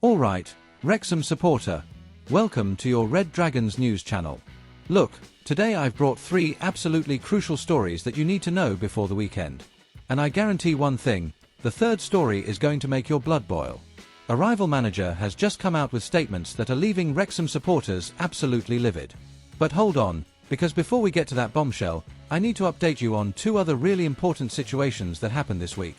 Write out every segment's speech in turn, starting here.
Alright, Wrexham supporter. Welcome to your Red Dragons news channel. Look, today I've brought 3 absolutely crucial stories that you need to know before the weekend. And I guarantee one thing, the third story is going to make your blood boil. A rival manager has just come out with statements that are leaving Wrexham supporters absolutely livid. But hold on, because before we get to that bombshell, I need to update you on 2 other really important situations that happened this week.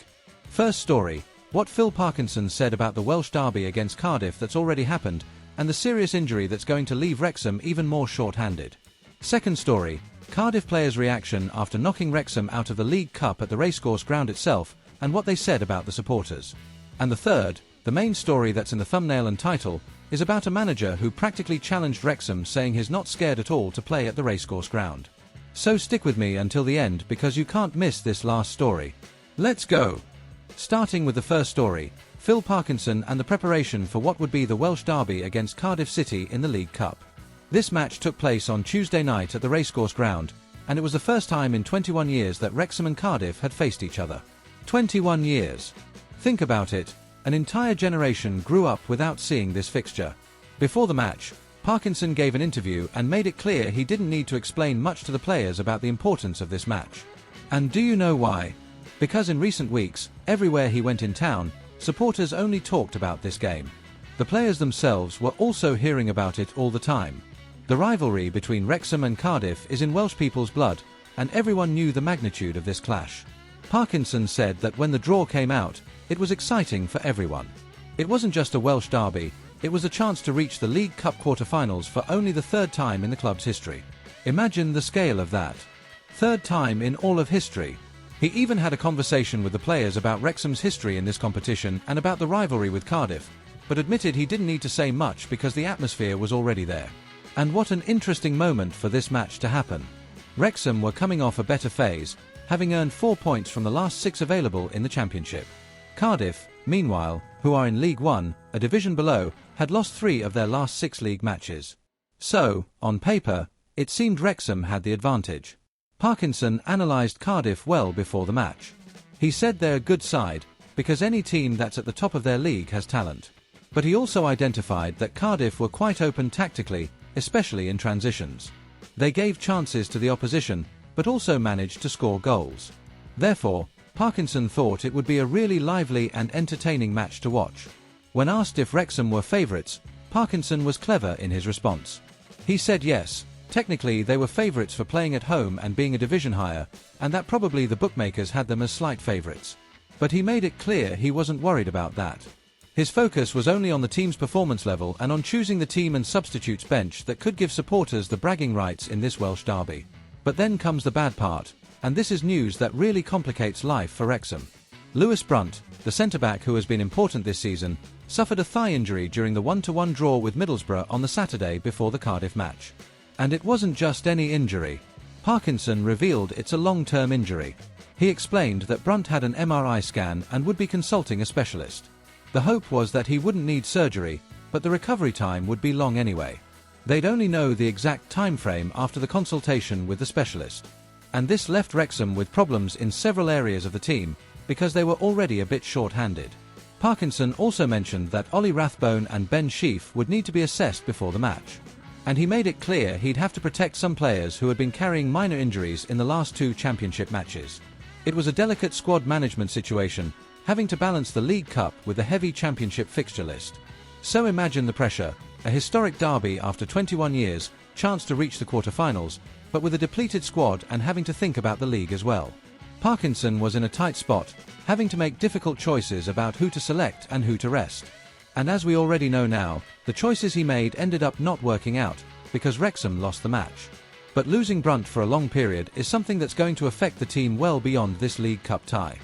First story, what Phil Parkinson said about the Welsh derby against Cardiff that's already happened, and the serious injury that's going to leave Wrexham even more short-handed. Second story, Cardiff players' reaction after knocking Wrexham out of the League Cup at the Racecourse ground itself, and what they said about the supporters. And the third, the main story that's in the thumbnail and title, is about a manager who practically challenged Wrexham, saying he's not scared at all to play at the Racecourse ground. So stick with me until the end because you can't miss this last story. Let's go! Starting with the first story, Phil Parkinson and the preparation for what would be the Welsh derby against Cardiff City in the League Cup. This match took place on Tuesday night at the Racecourse ground, and it was the first time in 21 years that Wrexham and Cardiff had faced each other. 21 years. Think about it, an entire generation grew up without seeing this fixture. Before the match, Parkinson gave an interview and made it clear he didn't need to explain much to the players about the importance of this match. And do you know why? Because in recent weeks, everywhere he went in town, supporters only talked about this game. The players themselves were also hearing about it all the time. The rivalry between Wrexham and Cardiff is in Welsh people's blood, and everyone knew the magnitude of this clash. Parkinson said that when the draw came out, it was exciting for everyone. It wasn't just a Welsh derby, it was a chance to reach the League Cup quarter-finals for only the 3rd time in the club's history. Imagine the scale of that. 3rd time in all of history. He even had a conversation with the players about Wrexham's history in this competition and about the rivalry with Cardiff, but admitted he didn't need to say much because the atmosphere was already there. And what an interesting moment for this match to happen. Wrexham were coming off a better phase, having earned 4 points from the last 6 available in the Championship. Cardiff, meanwhile, who are in League One, a division below, had lost 3 of their last 6 league matches. So, on paper, it seemed Wrexham had the advantage. Parkinson analysed Cardiff well before the match. He said they're a good side, because any team that's at the top of their league has talent. But he also identified that Cardiff were quite open tactically, especially in transitions. They gave chances to the opposition, but also managed to score goals. Therefore, Parkinson thought it would be a really lively and entertaining match to watch. When asked if Wrexham were favourites, Parkinson was clever in his response. He said yes, technically they were favourites for playing at home and being a division higher, and that probably the bookmakers had them as slight favourites. But he made it clear he wasn't worried about that. His focus was only on the team's performance level and on choosing the team and substitutes bench that could give supporters the bragging rights in this Welsh derby. But then comes the bad part, and this is news that really complicates life for Wrexham. Lewis Brunt, the centre-back who has been important this season, suffered a thigh injury during the 1-1 draw with Middlesbrough on the Saturday before the Cardiff match. And it wasn't just any injury. Parkinson revealed it's a long-term injury. He explained that Brunt had an MRI scan and would be consulting a specialist. The hope was that he wouldn't need surgery, but the recovery time would be long anyway. They'd only know the exact time frame after the consultation with the specialist. And this left Wrexham with problems in several areas of the team, because they were already a bit short-handed. Parkinson also mentioned that Ollie Rathbone and Ben Sheaf would need to be assessed before the match. And he made it clear he'd have to protect some players who had been carrying minor injuries in the last 2 championship matches. It was a delicate squad management situation, having to balance the League Cup with the heavy championship fixture list. So imagine the pressure, a historic derby after 21 years, chance to reach the quarter-finals, but with a depleted squad and having to think about the league as well. Parkinson was in a tight spot, having to make difficult choices about who to select and who to rest. And as we already know now, the choices he made ended up not working out, because Wrexham lost the match. But losing Brunt for a long period is something that's going to affect the team well beyond this League Cup tie.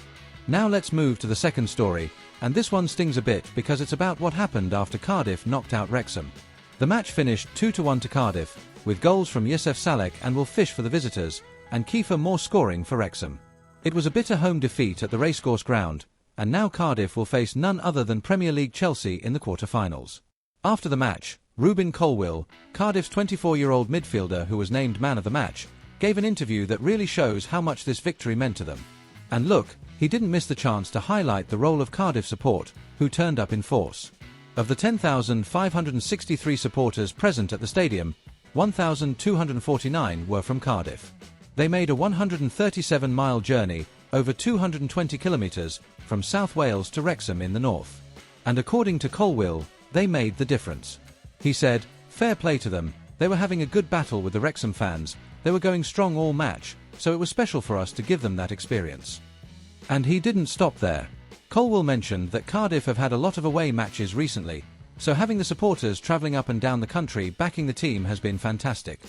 Now let's move to the second story, and this one stings a bit because it's about what happened after Cardiff knocked out Wrexham. The match finished 2-1 to Cardiff, with goals from Youssef Salek and Will Fish for the visitors, and Kiefer Moore scoring for Wrexham. It was a bitter home defeat at the Racecourse ground, and now Cardiff will face none other than Premier League Chelsea in the quarter-finals. After the match, Ruben Colwill, Cardiff's 24-year-old midfielder who was named man of the match, gave an interview that really shows how much this victory meant to them. And look, he didn't miss the chance to highlight the role of Cardiff support, who turned up in force. Of the 10,563 supporters present at the stadium, 1,249 were from Cardiff. They made a 137-mile journey, over 220 kilometres, from South Wales to Wrexham in the north. And according to Colwill, they made the difference. He said, "Fair play to them, they were having a good battle with the Wrexham fans, they were going strong all match, so it was special for us to give them that experience." And he didn't stop there. Colwill mentioned that Cardiff have had a lot of away matches recently, so having the supporters travelling up and down the country backing the team has been fantastic.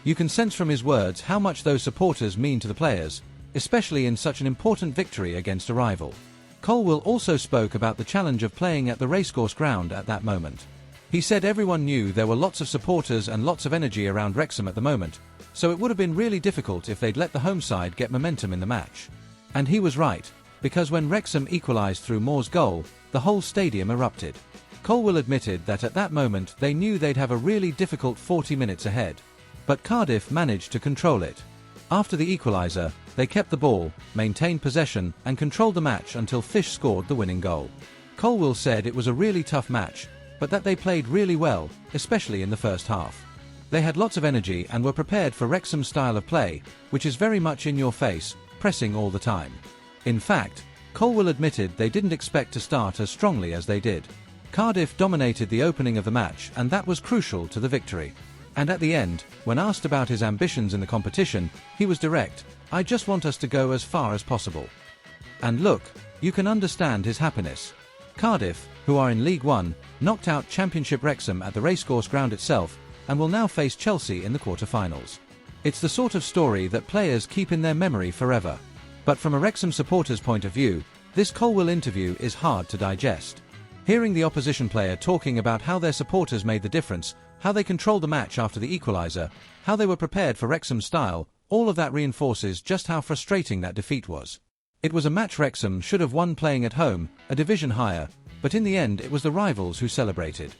You can sense from his words how much those supporters mean to the players, especially in such an important victory against a rival. Colwill also spoke about the challenge of playing at the Racecourse ground at that moment. He said everyone knew there were lots of supporters and lots of energy around Wrexham at the moment, so it would have been really difficult if they'd let the home side get momentum in the match. And he was right, because when Wrexham equalised through Moore's goal, the whole stadium erupted. Colwill admitted that at that moment they knew they'd have a really difficult 40 minutes ahead. But Cardiff managed to control it. After the equaliser, they kept the ball, maintained possession, and controlled the match until Fish scored the winning goal. Colwill said it was a really tough match, but that they played really well, especially in the first half. They had lots of energy and were prepared for Wrexham's style of play, which is very much in your face, pressing all the time. In fact, Colwill admitted they didn't expect to start as strongly as they did. Cardiff dominated the opening of the match, and that was crucial to the victory. And at the end, when asked about his ambitions in the competition, he was direct, "I just want us to go as far as possible." And look, you can understand his happiness. Cardiff, who are in League One, knocked out Championship Wrexham at the Racecourse ground itself, and will now face Chelsea in the quarter-finals. It's the sort of story that players keep in their memory forever. But from a Wrexham supporter's point of view, this Colwill interview is hard to digest. Hearing the opposition player talking about how their supporters made the difference, how they controlled the match after the equaliser, how they were prepared for Wrexham's style, all of that reinforces just how frustrating that defeat was. It was a match Wrexham should have won playing at home, a division higher, but in the end it was the rivals who celebrated.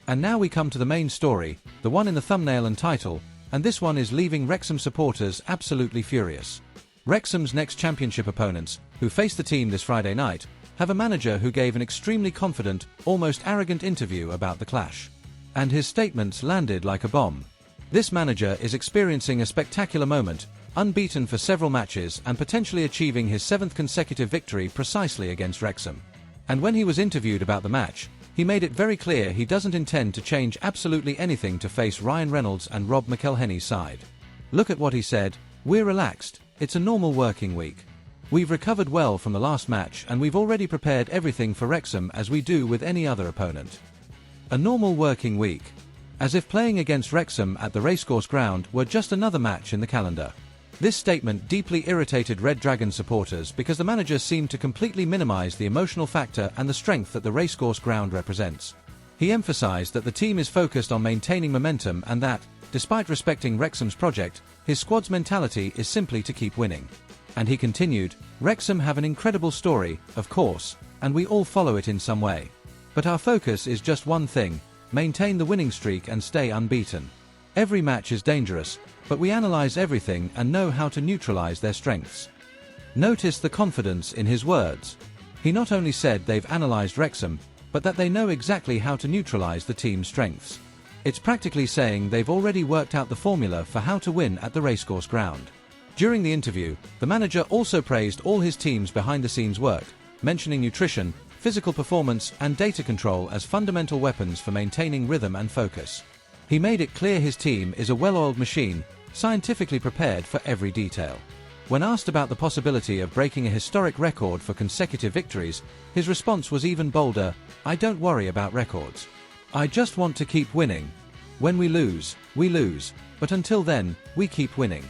And now we come to the main story, the one in the thumbnail and title, and this one is leaving Wrexham supporters absolutely furious. Wrexham's next championship opponents, who face the team this Friday night, have a manager who gave an extremely confident, almost arrogant interview about the clash. And his statements landed like a bomb. This manager is experiencing a spectacular moment, unbeaten for several matches and potentially achieving his 7th consecutive victory precisely against Wrexham. And when he was interviewed about the match, he made it very clear he doesn't intend to change absolutely anything to face Ryan Reynolds and Rob McElhenney's side. Look at what he said, "We're relaxed, it's a normal working week. We've recovered well from the last match and we've already prepared everything for Wrexham as we do with any other opponent." A normal working week. As if playing against Wrexham at the Racecourse ground were just another match in the calendar. This statement deeply irritated Red Dragon supporters because the manager seemed to completely minimise the emotional factor and the strength that the Racecourse ground represents. He emphasised that the team is focused on maintaining momentum and that, despite respecting Wrexham's project, his squad's mentality is simply to keep winning. And he continued, "Wrexham have an incredible story, of course, and we all follow it in some way. But our focus is just one thing, maintain the winning streak and stay unbeaten. Every match is dangerous, but we analyse everything and know how to neutralise their strengths." Notice the confidence in his words. He not only said they've analysed Wrexham, but that they know exactly how to neutralise the team's strengths. It's practically saying they've already worked out the formula for how to win at the Racecourse ground. During the interview, the manager also praised all his team's behind-the-scenes work, mentioning nutrition, physical performance and data control as fundamental weapons for maintaining rhythm and focus. He made it clear his team is a well-oiled machine, scientifically prepared for every detail. When asked about the possibility of breaking a historic record for consecutive victories, his response was even bolder, "I don't worry about records. I just want to keep winning. When we lose, but until then, we keep winning."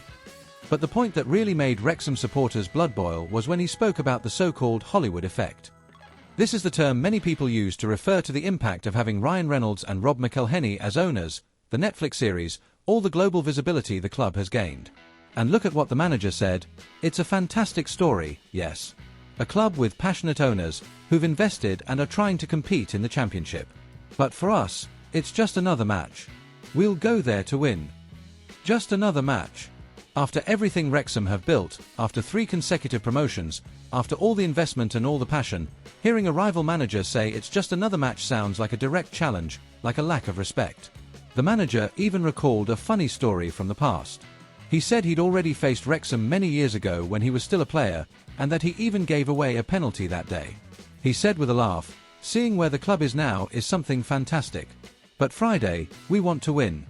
But the point that really made Wrexham supporters blood boil was when he spoke about the so-called Hollywood effect. This is the term many people use to refer to the impact of having Ryan Reynolds and Rob McElhenney as owners, the Netflix series, all the global visibility the club has gained. And look at what the manager said, "It's a fantastic story, yes. A club with passionate owners, who've invested and are trying to compete in the championship. But for us, it's just another match. We'll go there to win. Just another match." After everything Wrexham have built, after 3 consecutive promotions, after all the investment and all the passion, hearing a rival manager say it's just another match sounds like a direct challenge, like a lack of respect. The manager even recalled a funny story from the past. He said he'd already faced Wrexham many years ago when he was still a player, and that he even gave away a penalty that day. He said with a laugh, "Seeing where the club is now is something fantastic. But Friday, we want to win."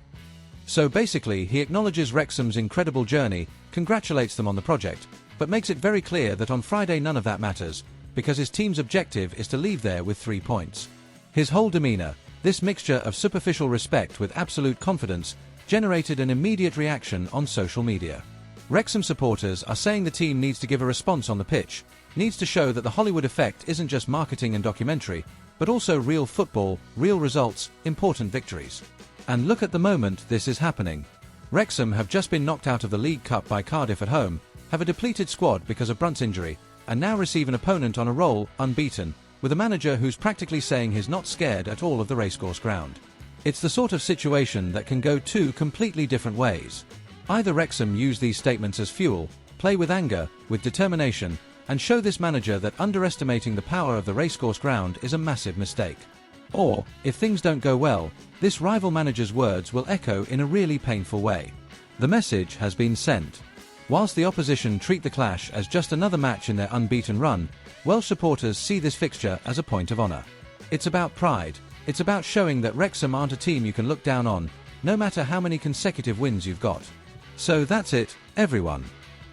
So basically, he acknowledges Wrexham's incredible journey, congratulates them on the project, but makes it very clear that on Friday none of that matters, because his team's objective is to leave there with 3 points. His whole demeanour, this mixture of superficial respect with absolute confidence, generated an immediate reaction on social media. Wrexham supporters are saying the team needs to give a response on the pitch, needs to show that the Hollywood effect isn't just marketing and documentary, but also real football, real results, important victories. And look at the moment this is happening. Wrexham have just been knocked out of the League Cup by Cardiff at home, have a depleted squad because of Brunt's injury, and now receive an opponent on a roll, unbeaten, with a manager who's practically saying he's not scared at all of the Racecourse ground. It's the sort of situation that can go 2 completely different ways. Either Wrexham use these statements as fuel, play with anger, with determination, and show this manager that underestimating the power of the Racecourse ground is a massive mistake. Or, if things don't go well, this rival manager's words will echo in a really painful way. The message has been sent. Whilst the opposition treat the clash as just another match in their unbeaten run, Welsh supporters see this fixture as a point of honour. It's about pride. It's about showing that Wrexham aren't a team you can look down on, no matter how many consecutive wins you've got. So that's it, everyone.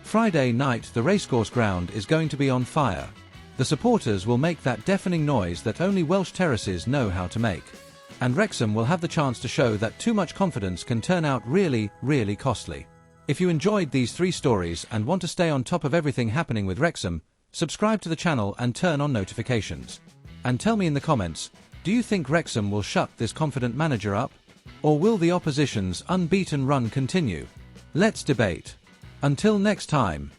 Friday night the Racecourse ground is going to be on fire. The supporters will make that deafening noise that only Welsh terraces know how to make. And Wrexham will have the chance to show that too much confidence can turn out really, really costly. If you enjoyed these 3 stories and want to stay on top of everything happening with Wrexham, subscribe to the channel and turn on notifications. And tell me in the comments, do you think Wrexham will shut this confident manager up? Or will the opposition's unbeaten run continue? Let's debate. Until next time.